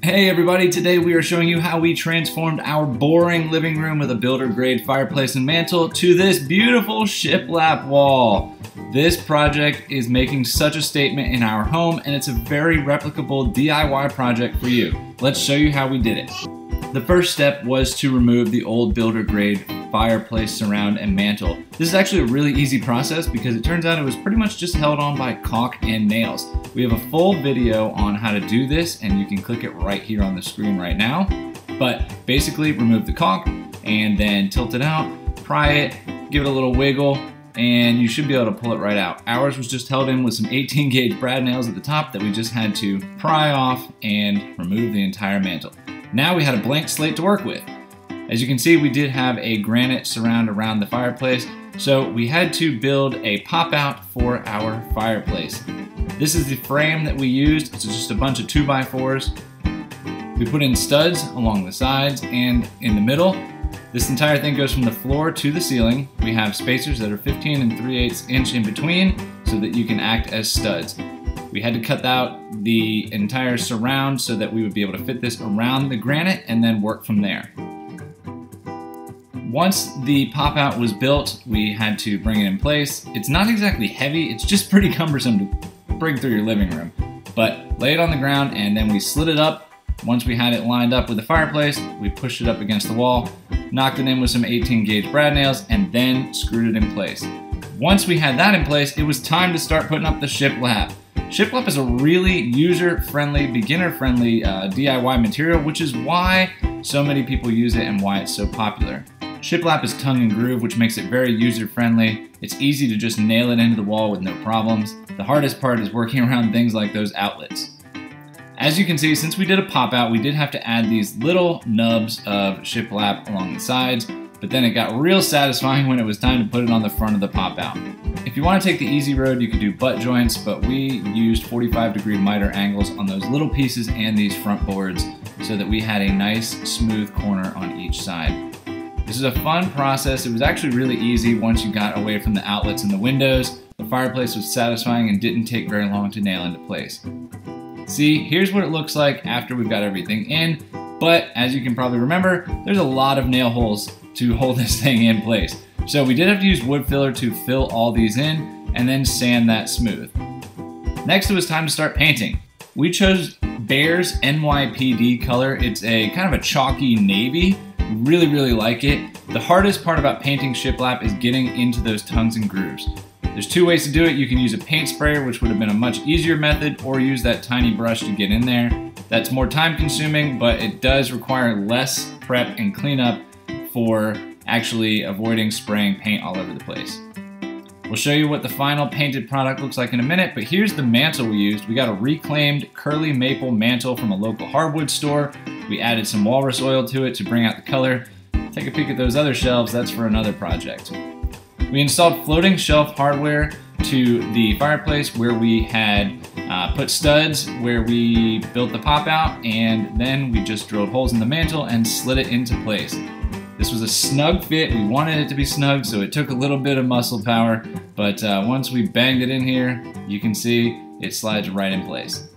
Hey everybody, today we are showing you how we transformed our boring living room with a builder grade fireplace and mantle to this beautiful shiplap wall. This project is making such a statement in our home and it's a very replicable DIY project for you. Let's show you how we did it. The first step was to remove the old builder grade fireplace surround and mantle. This is actually a really easy process because it turns out it was pretty much just held on by caulk and nails. We have a full video on how to do this and you can click it right here on the screen right now. But basically remove the caulk and then tilt it out, pry it, give it a little wiggle, and you should be able to pull it right out. Ours was just held in with some 18 gauge brad nails at the top that we just had to pry off and remove the entire mantle. Now we had a blank slate to work with. As you can see, we did have a granite surround around the fireplace, so we had to build a pop-out for our fireplace. This is the frame that we used. It's just a bunch of 2x4s. We put in studs along the sides and in the middle. This entire thing goes from the floor to the ceiling. We have spacers that are 15 3/8 inch in between so that you can act as studs. We had to cut out the entire surround so that we would be able to fit this around the granite and then work from there. Once the pop-out was built, we had to bring it in place. It's not exactly heavy, it's just pretty cumbersome to bring through your living room. But lay it on the ground and then we slid it up. Once we had it lined up with the fireplace, we pushed it up against the wall, knocked it in with some 18 gauge brad nails, and then screwed it in place. Once we had that in place, it was time to start putting up the shiplap. Shiplap is a really user-friendly, beginner-friendly DIY material, which is why so many people use it and why it's so popular. Shiplap is tongue and groove, which makes it very user-friendly. It's easy to just nail it into the wall with no problems. The hardest part is working around things like those outlets. As you can see, since we did a pop-out, we did have to add these little nubs of shiplap along the sides, but then it got real satisfying when it was time to put it on the front of the pop-out. If you want to take the easy road, you could do butt joints, but we used 45-degree miter angles on those little pieces and these front boards so that we had a nice smooth corner on each side. This is a fun process. It was actually really easy once you got away from the outlets and the windows. The fireplace was satisfying and didn't take very long to nail into place. See, here's what it looks like after we've got everything in, but as you can probably remember, there's a lot of nail holes to hold this thing in place. So we did have to use wood filler to fill all these in and then sand that smooth. Next it was time to start painting. We chose Bear's NYPD color. It's a kind of a chalky navy. Really like it. The hardest part about painting shiplap is getting into those tongues and grooves. There's two ways to do it. You can use a paint sprayer, which would have been a much easier method, or use that tiny brush to get in there. That's more time consuming, but it does require less prep and cleanup for actually avoiding spraying paint all over the place. We'll show you what the final painted product looks like in a minute, but here's the mantle we used. We got a reclaimed curly maple mantle from a local hardwood store. We added some walrus oil to it to bring out the color. Take a peek at those other shelves, that's for another project. We installed floating shelf hardware to the fireplace where we had put studs where we built the pop-out, and then we just drilled holes in the mantle and slid it into place. This was a snug fit. We wanted it to be snug, so it took a little bit of muscle power, but once we banged it in here, you can see it slides right in place.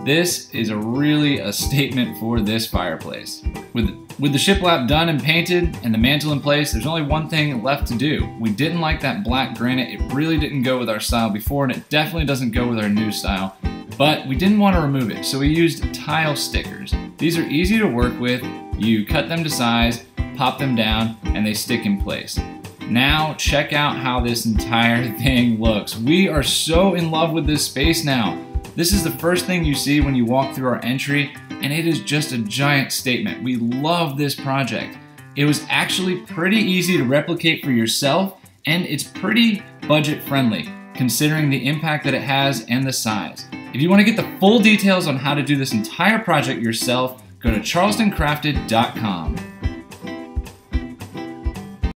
This is really a statement for this fireplace. With the shiplap done and painted and the mantle in place, there's only one thing left to do. We didn't like that black granite. It really didn't go with our style before, and it definitely doesn't go with our new style. But we didn't want to remove it, so we used tile stickers. These are easy to work with. You cut them to size, pop them down, and they stick in place. Now check out how this entire thing looks. We are so in love with this space now. This is the first thing you see when you walk through our entry, and it is just a giant statement. We love this project. It was actually pretty easy to replicate for yourself, and it's pretty budget friendly considering the impact that it has and the size. If you want to get the full details on how to do this entire project yourself, go to charlestoncrafted.com.